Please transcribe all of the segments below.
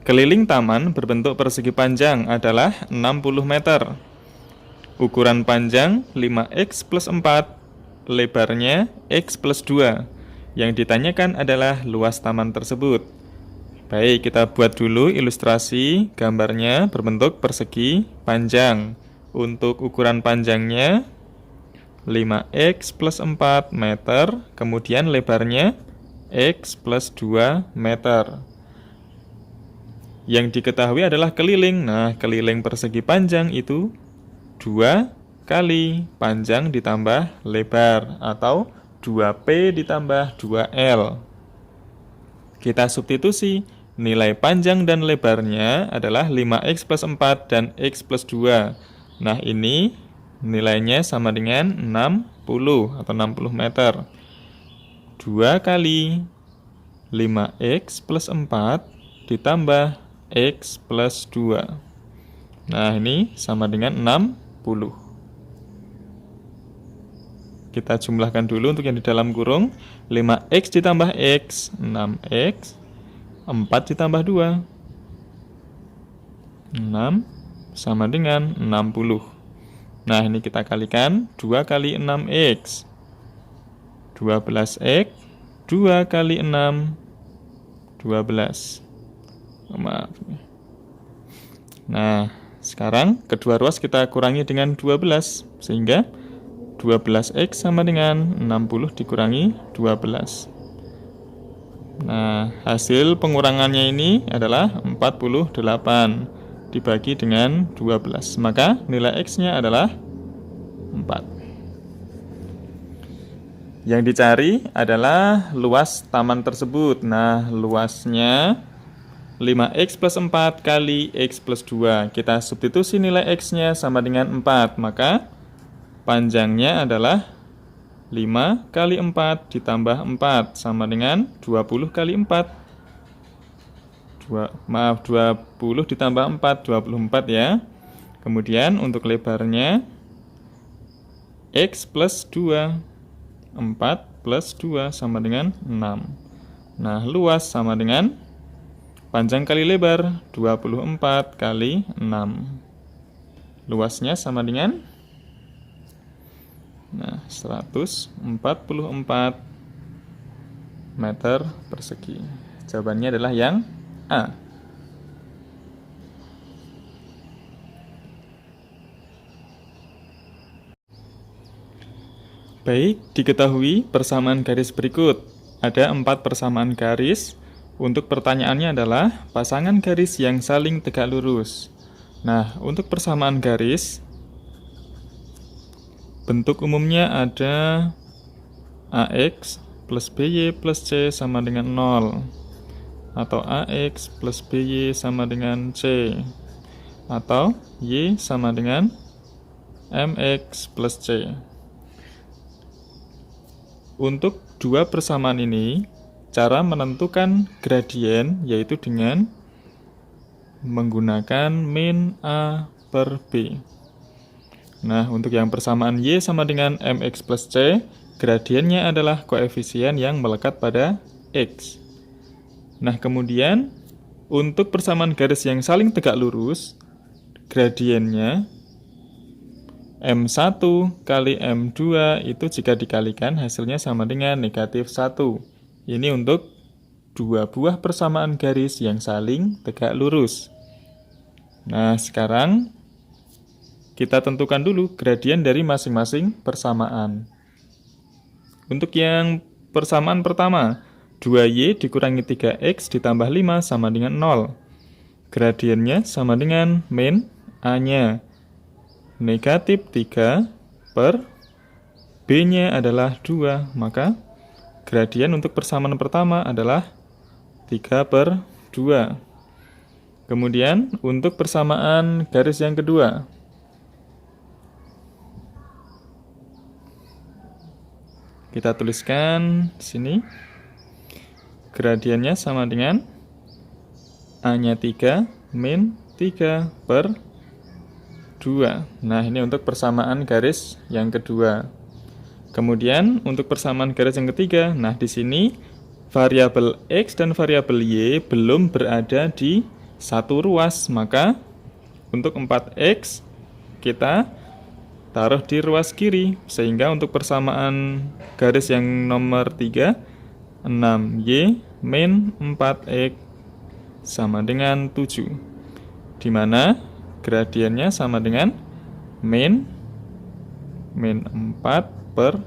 Keliling taman berbentuk persegi panjang adalah 60 meter. Ukuran panjang 5x plus 4, lebarnya x plus 2. Yang ditanyakan adalah luas taman tersebut. Baik, kita buat dulu ilustrasi gambarnya berbentuk persegi panjang. Untuk ukuran panjangnya 5x plus 4 meter, kemudian lebarnya x plus 2 meter. Yang diketahui adalah keliling. Nah, keliling persegi panjang itu 2 kali panjang ditambah lebar, atau 2P ditambah 2L. Kita substitusi, nilai panjang dan lebarnya adalah 5x plus 4 dan x plus 2. Nah, ini nilainya sama dengan 60 atau 60 meter. 2 kali 5x plus 4 ditambah x plus 2. Nah, ini sama dengan 60. Kita jumlahkan dulu untuk yang di dalam kurung. 5x ditambah x, 6x. 4 ditambah 2, 6 sama dengan 60. Nah, ini kita kalikan. 2 kali 6x, 12x. 2 kali 6, 12. Maaf. Nah, sekarang kedua ruas kita kurangi dengan 12, sehingga 12x sama dengan 60 dikurangi 12. Nah, hasil pengurangannya ini adalah 48 dibagi dengan 12. Maka nilai x-nya adalah 4. Yang dicari adalah luas taman tersebut. Nah, luasnya 5x plus 4 kali x plus 2. Kita substitusi nilai x-nya sama dengan 4. Maka panjangnya adalah 5 kali 4 ditambah 4 sama dengan 20 kali 4. 20 ditambah 4, 24 ya. Kemudian untuk lebarnya x plus 2. 4 plus 2 sama dengan 6. Nah, luas sama dengan panjang kali lebar, 24 kali 6. Luasnya sama dengan 144 meter persegi. Jawabannya adalah yang A. Baik, diketahui persamaan garis berikut. Ada 4 persamaan garis. Untuk pertanyaannya adalah pasangan garis yang saling tegak lurus. Nah, untuk persamaan garis, bentuk umumnya ada AX plus BY plus C sama dengan 0. Atau AX plus BY sama dengan C. Atau Y sama dengan MX plus C. Untuk dua persamaan ini, cara menentukan gradien yaitu dengan menggunakan min A per B. Nah, untuk yang persamaan Y sama dengan MX plus C, gradiennya adalah koefisien yang melekat pada X. Nah, kemudian untuk persamaan garis yang saling tegak lurus, gradiennya M1 kali M2 itu jika dikalikan hasilnya sama dengan negatif 1. Ini untuk dua buah persamaan garis yang saling tegak lurus. Nah, sekarang kita tentukan dulu gradien dari masing-masing persamaan. Untuk yang persamaan pertama, 2Y dikurangi 3X ditambah 5 sama dengan 0. Gradiennya sama dengan min A-nya. Negatif 3 per B-nya adalah 2. Maka gradien untuk persamaan pertama adalah 3 per 2. Kemudian untuk persamaan garis yang kedua, kita tuliskan di sini. Gradiennya sama dengan A-nya 3 min 3 per 2. Nah, ini untuk persamaan garis yang kedua. Kemudian untuk persamaan garis yang ketiga, nah di sini variabel X dan variabel Y belum berada di 1 ruas, maka untuk 4X kita taruh di ruas kiri, sehingga untuk persamaan garis yang nomor 3, 6Y min 4X sama dengan 7, di mana gradiennya sama dengan min 4 per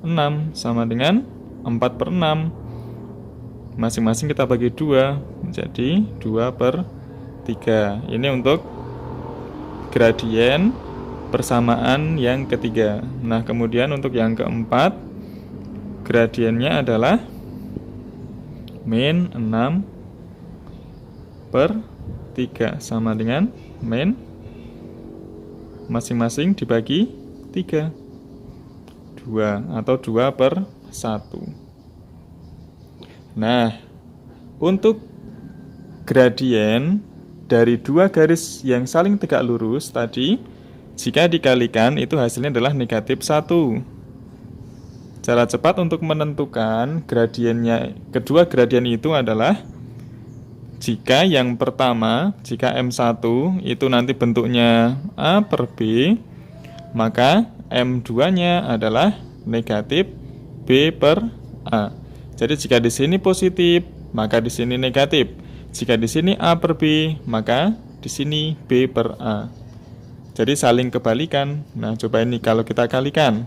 6 sama dengan 4 per 6. Masing-masing kita bagi 2, menjadi 2 per 3. Ini untuk gradien persamaan yang ketiga. Nah, kemudian untuk yang keempat, gradiennya adalah min 6 per 3 sama dengan min masing-masing dibagi 3, 2 atau 2 per 1. Nah, untuk gradien dari dua garis yang saling tegak lurus tadi, jika dikalikan itu hasilnya adalah negatif 1. Cara cepat untuk menentukan gradiennya, kedua gradien itu adalah jika yang pertama, jika M1 itu nanti bentuknya A per B, maka M2-nya adalah negatif B per A. Jadi jika di sini positif, maka di sini negatif. Jika di sini A per B, maka di sini B per A. Jadi saling kebalikan. Nah, coba ini kalau kita kalikan.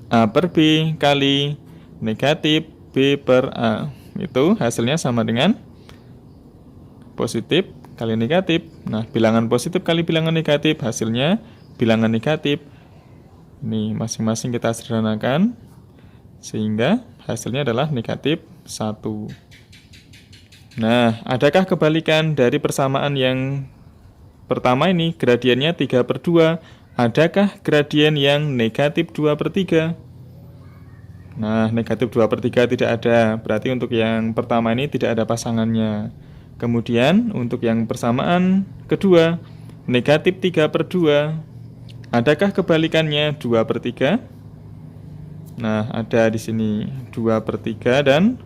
A per B kali negatif B per A. Itu hasilnya sama dengan positif kali negatif. Nah, bilangan positif kali bilangan negatif, hasilnya bilangan negatif. Nih, masing-masing kita sederhanakan, sehingga hasilnya adalah negatif 1. Nah, adakah kebalikan dari persamaan yang pertama ini, gradiennya 3 per 2? Adakah gradien yang negatif 2 per 3? Nah, negatif 2 per 3 tidak ada. Berarti untuk yang pertama ini tidak ada pasangannya. Kemudian untuk yang persamaan kedua, negatif 3 per 2. Adakah kebalikannya 2 per 3? Nah, ada di sini 2 per 3 dan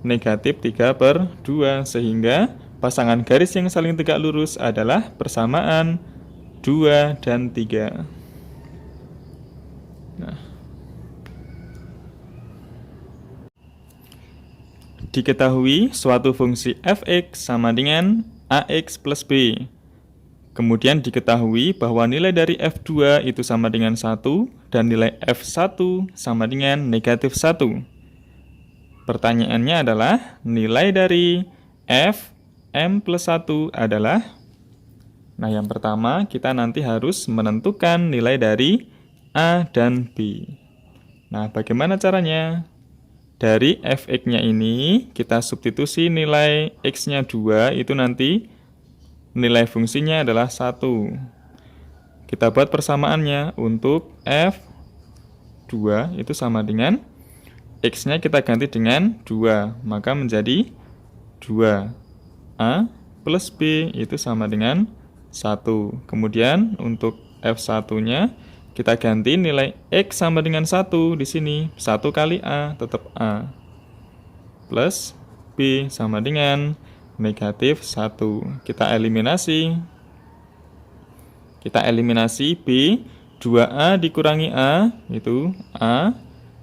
negatif 3 per 2. Sehingga pasangan garis yang saling tegak lurus adalah persamaan 2 dan 3. Nah, diketahui suatu fungsi f(x) sama dengan ax plus b. Kemudian diketahui bahwa nilai dari f2 itu sama dengan 1 dan nilai f1 sama dengan negatif 1. Pertanyaannya adalah nilai dari f m plus 1 adalah, nah yang pertama kita nanti harus menentukan nilai dari a dan b. Nah, bagaimana caranya? Dari f(x)-nya ini kita substitusi nilai x-nya 2, itu nanti nilai fungsinya adalah 1. Kita buat persamaannya. Untuk f2 itu sama dengan x-nya kita ganti dengan 2, maka menjadi 2a plus b itu sama dengan 1. Kemudian untuk f1-nya kita ganti nilai x sama dengan 1 di sini. 1 kali a tetap a. Plus b sama dengan negatif 1. Kita eliminasi. B, 2a dikurangi a, itu a.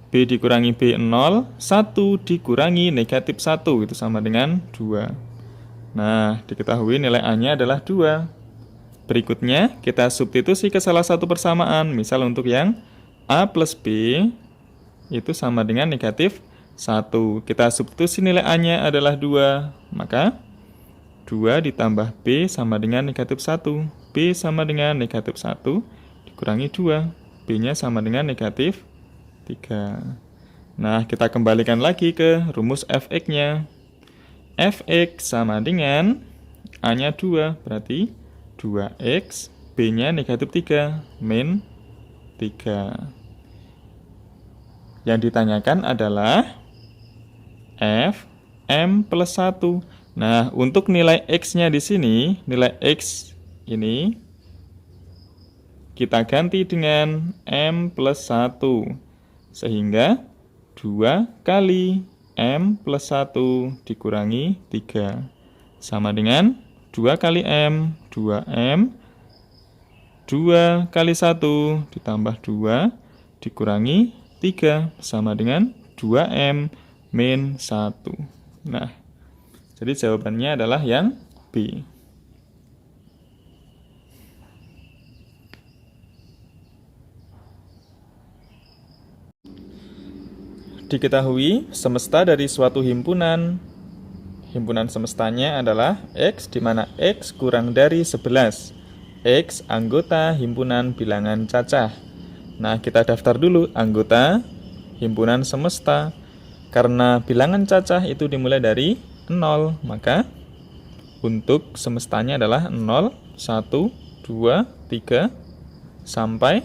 B dikurangi b 0, 1 dikurangi negatif 1, itu sama dengan 2. Nah, diketahui nilai a-nya adalah 2. Berikutnya, kita substitusi ke salah satu persamaan. Misal untuk yang a plus b, itu sama dengan negatif 1. Kita substitusi nilai a-nya adalah 2. Maka 2 ditambah b sama dengan negatif 1. B sama dengan negatif 1 dikurangi 2. B-nya sama dengan negatif 3. Nah, kita kembalikan lagi ke rumus f(x)-nya. f(x) sama dengan a-nya 2, berarti 2x, b-nya negatif 3, min 3. Yang ditanyakan adalah f m plus 1. Nah, untuk nilai x-nya di sini, nilai x ini kita ganti dengan m plus 1. Sehingga 2 kali m plus 1 dikurangi 3. sama dengan 2 kali M, 2M, 2 kali 1 ditambah 2 dikurangi 3 sama dengan 2M min 1. Nah, jadi jawabannya adalah yang B. Diketahui semesta dari suatu himpunan semestanya adalah X, di mana X kurang dari 11. X anggota himpunan bilangan cacah. Nah, kita daftar dulu anggota himpunan semesta. Karena bilangan cacah itu dimulai dari 0, maka untuk semestanya adalah 0, 1, 2, 3, sampai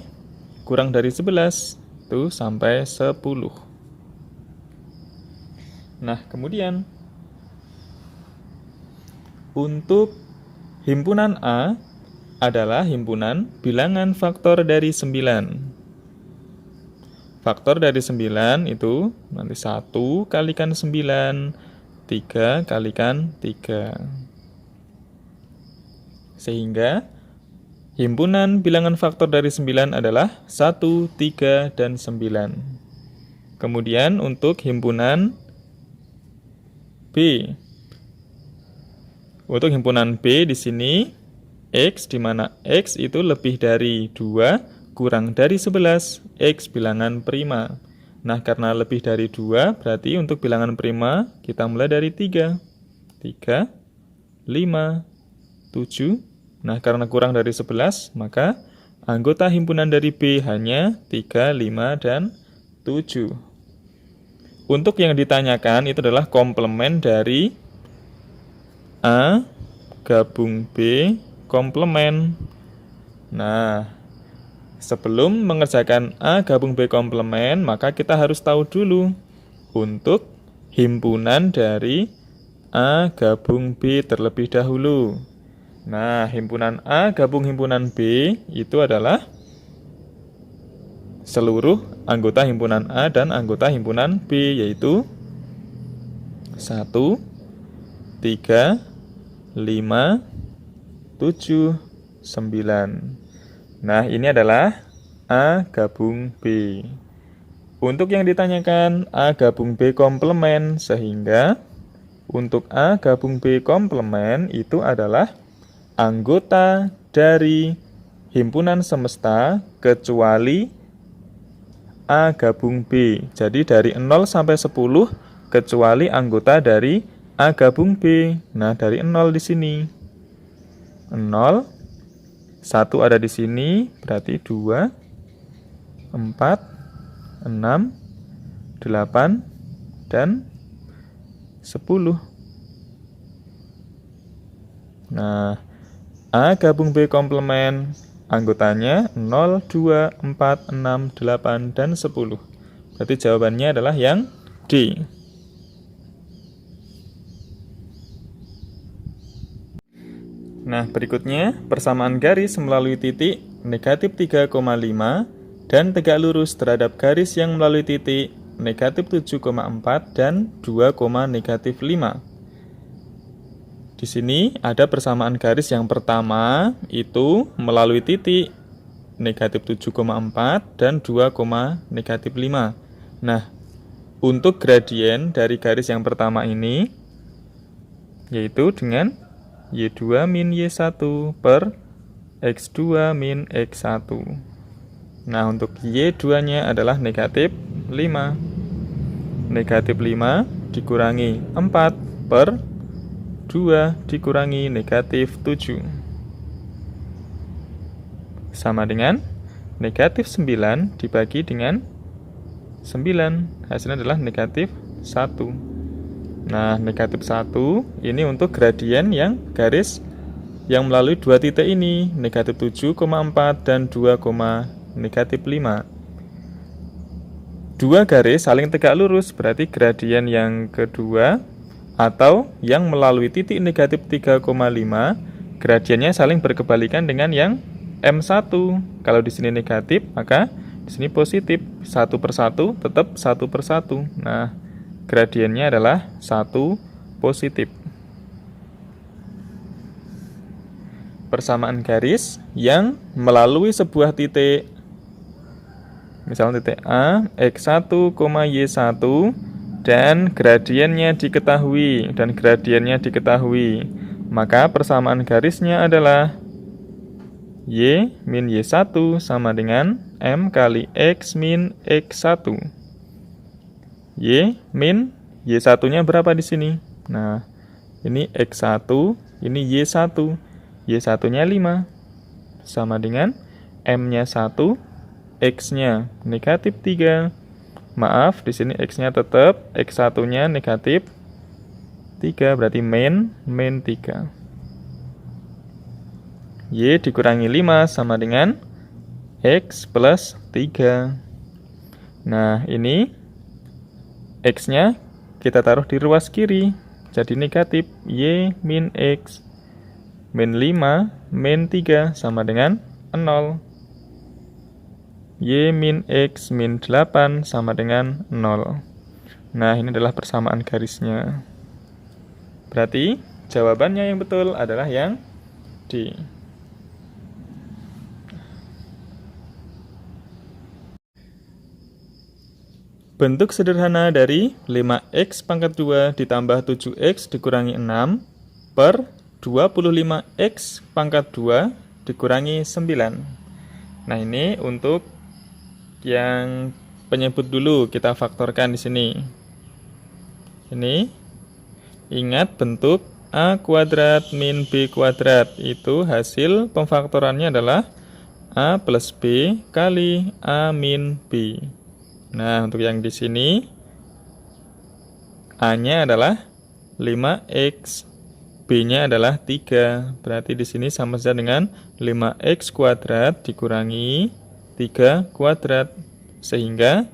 kurang dari 11, itu sampai 10. Nah, kemudian untuk himpunan A adalah himpunan bilangan faktor dari 9. Faktor dari 9 itu nanti 1 kalikan 9, 3 kalikan 3. Sehingga himpunan bilangan faktor dari 9 adalah 1, 3, dan 9. Kemudian untuk himpunan B. Untuk himpunan B di sini X, di mana X itu lebih dari 2 kurang dari 11, X bilangan prima. Nah, karena lebih dari 2 berarti untuk bilangan prima kita mulai dari 3. 3, 5, 7. Nah, karena kurang dari 11 maka anggota himpunan dari B hanya 3, 5, dan 7. Untuk yang ditanyakan itu adalah komplement dari A gabung B komplement. Nah, sebelum mengerjakan A gabung B komplement, maka kita harus tahu dulu untuk himpunan dari A gabung B terlebih dahulu. Nah, himpunan A gabung himpunan B itu adalah seluruh anggota himpunan A dan anggota himpunan B, yaitu 1, 3, 5, 7, 9. Nah, ini adalah A gabung B. Untuk yang ditanyakan A gabung B komplement, sehingga untuk A gabung B komplement itu adalah anggota dari himpunan semesta kecuali A gabung B. Jadi dari 0 sampai 10 kecuali anggota dari A gabung B. Nah, dari 0 di sini. 0, 1 ada di sini, berarti 2, 4, 6, 8, dan 10. Nah, A gabung B komplement anggotanya 0, 2, 4, 6, 8, dan 10. Berarti jawabannya adalah yang D. Nah, berikutnya persamaan garis melalui titik negatif 3,5 dan tegak lurus terhadap garis yang melalui titik negatif 7,4 dan 2, negatif 5. Di sini ada persamaan garis yang pertama itu melalui titik negatif 7,4 dan 2, negatif 5. Nah, untuk gradien dari garis yang pertama ini yaitu dengan Y2 min Y1 per X2 min X1. Nah, untuk Y2-nya adalah negatif 5. Negatif 5 dikurangi 4 per 2 dikurangi negatif 7. Sama dengan negatif 9 dibagi dengan 9. Hasilnya adalah negatif 1. Nah, negatif 1 ini untuk gradien yang garis yang melalui dua titik ini, negatif 7,4 dan 2, negatif 5. Dua garis saling tegak lurus, berarti gradien yang kedua atau yang melalui titik negatif 3,5, gradiennya saling berkebalikan dengan yang M1. Kalau di sini negatif, maka di sini positif. 1 per 1 tetap 1 per 1. Nah, gradiennya adalah 1 positif. persamaan garis yang melalui sebuah titik, misalnya titik A, X1, Y1, dan gradiennya diketahui, maka persamaan garisnya adalah Y min Y1 sama dengan M kali X min X1. Y min Y1-nya berapa di sini? Nah, ini X1, ini Y1. Y1-nya 5 sama dengan M-nya 1, X-nya negatif 3. Maaf, di sini X-nya tetap, X1-nya negatif 3, berarti min 3. Y dikurangi 5 sama dengan X plus 3. Nah, ini X-nya kita taruh di ruas kiri, jadi negatif Y min X. Min 5 min 3 sama dengan 0. Y min X min 8 sama dengan 0. Nah, ini adalah persamaan garisnya. Berarti jawabannya yang betul adalah yang D. Bentuk sederhana dari 5x pangkat 2 ditambah 7x dikurangi 6 per 25x pangkat 2 dikurangi 9. Nah, ini untuk yang penyebut dulu, kita faktorkan di sini. Ini ingat bentuk A kuadrat min B kuadrat, itu hasil pemfaktorannya adalah A plus B kali A min B. Nah, untuk yang di sini A-nya adalah 5x, B-nya adalah 3. Berarti di sini sama saja dengan 5x kuadrat dikurangi 3 kuadrat. Sehingga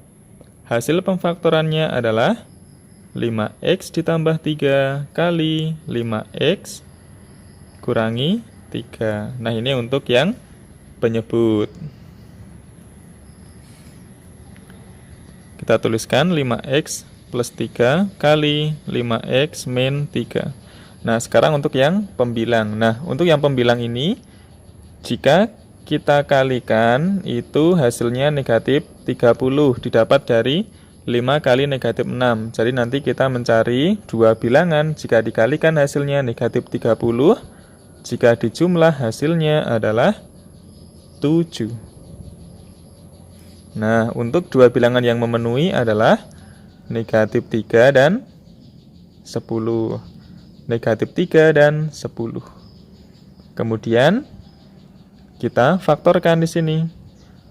hasil pemfaktorannya adalah 5x ditambah 3 kali 5x kurangi 3. Nah, ini untuk yang penyebut. Kita tuliskan 5x plus 3 kali 5x min 3. Nah, sekarang untuk yang pembilang. Nah, untuk yang pembilang ini, jika kita kalikan, itu hasilnya negatif 30, didapat dari 5 kali negatif 6. Jadi nanti kita mencari dua bilangan, jika dikalikan hasilnya negatif 30, jika dijumlah hasilnya adalah 7. Nah, untuk dua bilangan yang memenuhi adalah negatif 3 dan 10. Negatif 3 dan 10. Kemudian, kita faktorkan di sini.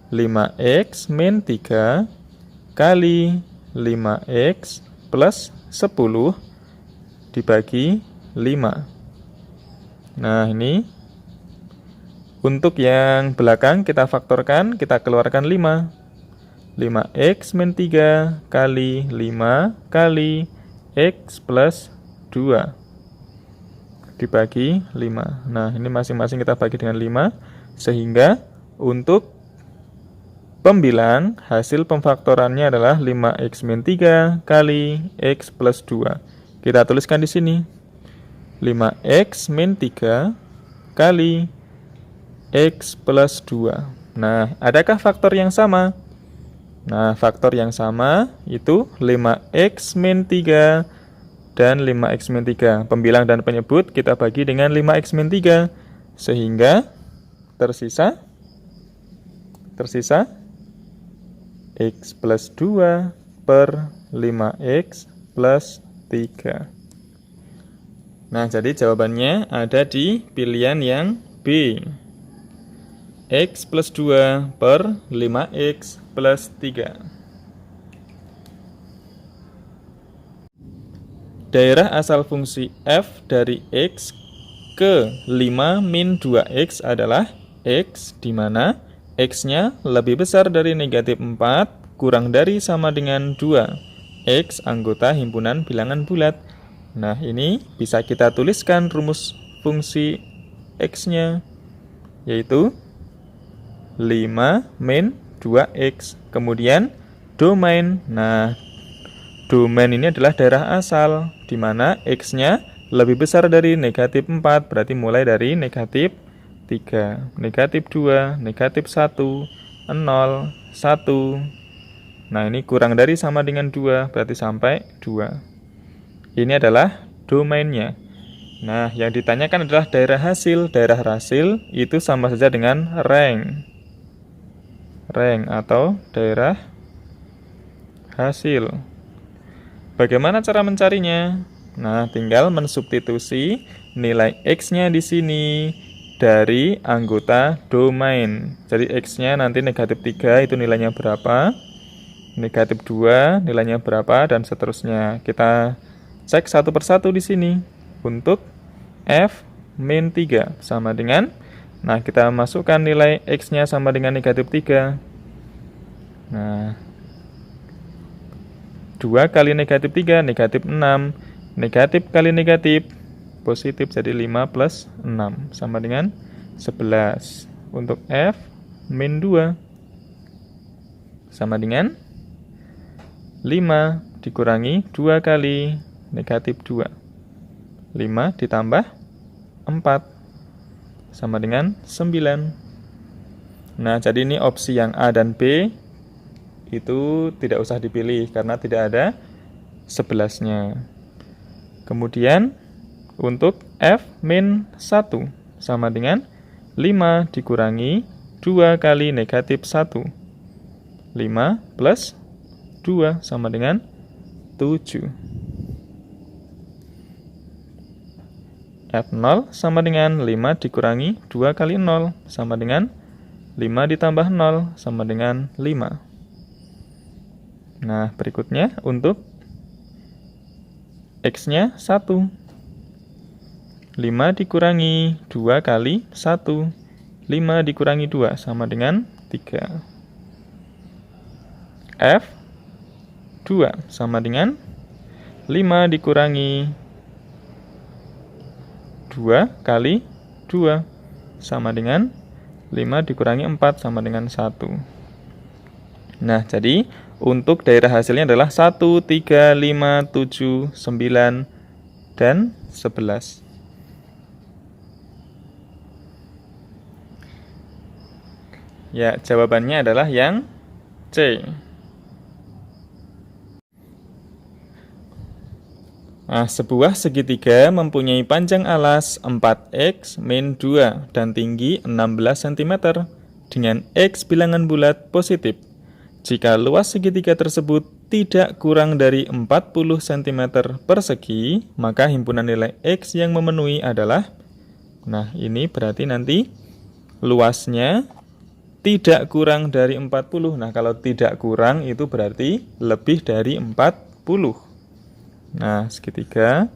5x min 3 kali 5x plus 10 dibagi 5. Nah, ini untuk yang belakang kita faktorkan, kita keluarkan 5. 5x min 3 kali 5 kali x plus 2 dibagi 5. Nah, ini masing-masing kita bagi dengan 5. Sehingga untuk pembilang hasil pemfaktorannya adalah 5x min 3 kali x plus 2. Kita tuliskan di sini. 5x min 3 kali x plus 2. Nah, adakah faktor yang sama? Nah, faktor yang sama itu 5x min 3 dan 5x min 3. Pembilang dan penyebut kita bagi dengan 5x min 3. Sehingga tersisa x plus 2 per 5x plus 3. Nah, jadi jawabannya ada di pilihan yang B. X plus 2 per 5x plus 3. Daerah asal fungsi f dari x ke 5 min 2x adalah x, di mana x-nya lebih besar dari negatif 4, kurang dari sama dengan 2. X anggota himpunan bilangan bulat. Nah, ini bisa kita tuliskan rumus fungsi x-nya, yaitu 5 min 2x. Kemudian domain. Nah, domain ini adalah daerah asal, di mana x-nya lebih besar dari negatif 4, berarti mulai dari negatif 3, negatif 2, negatif 1, 0, 1. Nah, ini kurang dari sama dengan 2, berarti sampai 2. Ini adalah domainnya. Nah, yang ditanyakan adalah daerah hasil. Daerah hasil itu sama saja dengan rank. Rank atau daerah hasil. Bagaimana cara mencarinya? Nah, tinggal mensubstitusi nilai X-nya di sini dari anggota domain. Jadi X-nya nanti negatif 3 itu nilainya berapa? Negatif 2 nilainya berapa? Dan seterusnya. Kita cek satu persatu di sini. Untuk F min 3 sama dengan, nah kita masukkan nilai X-nya sama dengan negatif 3. Nah, 2 kali negatif 3, negatif 6. Negatif kali negatif, positif, jadi 5 plus 6. Sama dengan 11. Untuk F min 2. Sama dengan 5 dikurangi 2 kali negatif 2. 5 ditambah 4. Sama dengan 9. Nah, jadi ini opsi yang A dan B itu tidak usah dipilih karena tidak ada 11-nya. Kemudian untuk F min 1 sama dengan 5 dikurangi 2 kali negatif 1. 5 plus 2 sama dengan 7. F0 sama dengan 5 dikurangi 2 kali 0 sama dengan 5 ditambah 0 sama dengan 5. Nah, berikutnya untuk X-nya 1. 5 dikurangi 2 kali 1. 5 dikurangi 2 sama dengan 3. F 2 sama dengan 5 dikurangi 2 kali 2 sama dengan 5 dikurangi 4 sama dengan 1. Nah, jadi untuk daerah hasilnya adalah 1, 3, 5, 7, 9, dan 11. Ya, jawabannya adalah yang C. Nah, sebuah segitiga mempunyai panjang alas 4x min 2 dan tinggi 16 cm dengan x bilangan bulat positif. Jika luas segitiga tersebut tidak kurang dari 40 cm persegi, maka himpunan nilai x yang memenuhi adalah, nah ini berarti nanti luasnya tidak kurang dari 40. Nah, kalau tidak kurang itu berarti lebih dari 40. Nah, segitiga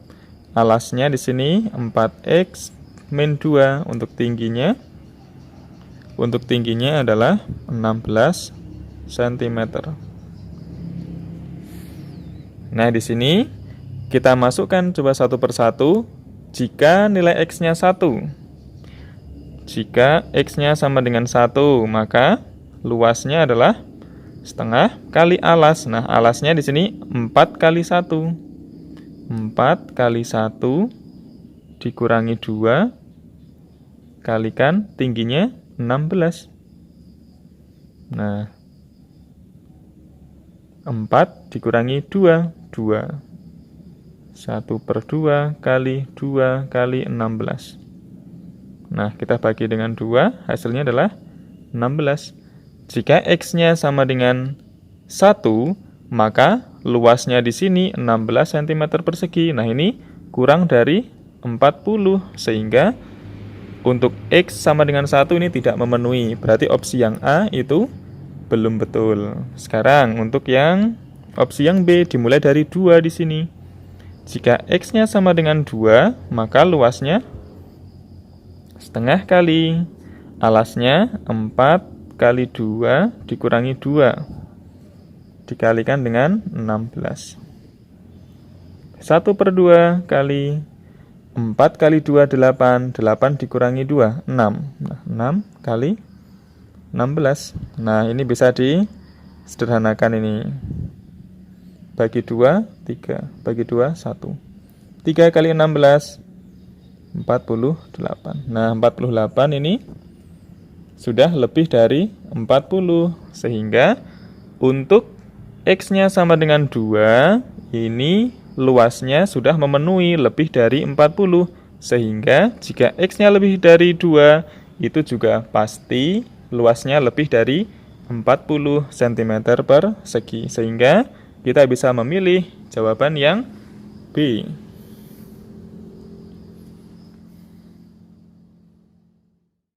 alasnya di sini 4x min 2 untuk tingginya. Untuk tingginya adalah 16 cm. Nah, di sini kita masukkan coba satu persatu. Jika nilai x-nya 1. Jika x-nya sama dengan 1, maka luasnya adalah setengah kali alas. Nah, alasnya di sini 4 kali 1. 4 kali 1 dikurangi 2 kalikan tingginya 16. Nah, 4 dikurangi 2, 2. 1/2 kali 2 kali 16. Nah, kita bagi dengan 2, hasilnya adalah 16. Jika x-nya sama dengan 1, maka luasnya di sini 16 cm persegi. Nah, ini kurang dari 40, sehingga untuk x sama dengan 1 ini tidak memenuhi. Berarti opsi yang A itu belum betul. Sekarang untuk yang opsi yang B dimulai dari 2 di sini. Jika x-nya sama dengan 2, maka luasnya setengah kali alasnya 4 kali 2 dikurangi 2 dikalikan dengan 16. 1/2 kali 4 kali 2, 8. 8 dikurangi 2, 6. Nah, 6 kali 16. Nah, ini bisa disederhanakan ini. Bagi 2, 3. Bagi 2, 1. 3 kali 16, 48. Nah, 48 ini sudah lebih dari 40. Sehingga untuk X-nya sama dengan 2, ini luasnya sudah memenuhi lebih dari 40. Sehingga jika X-nya lebih dari 2, itu juga pasti luasnya lebih dari 40 cm persegi. Sehingga kita bisa memilih jawaban yang B.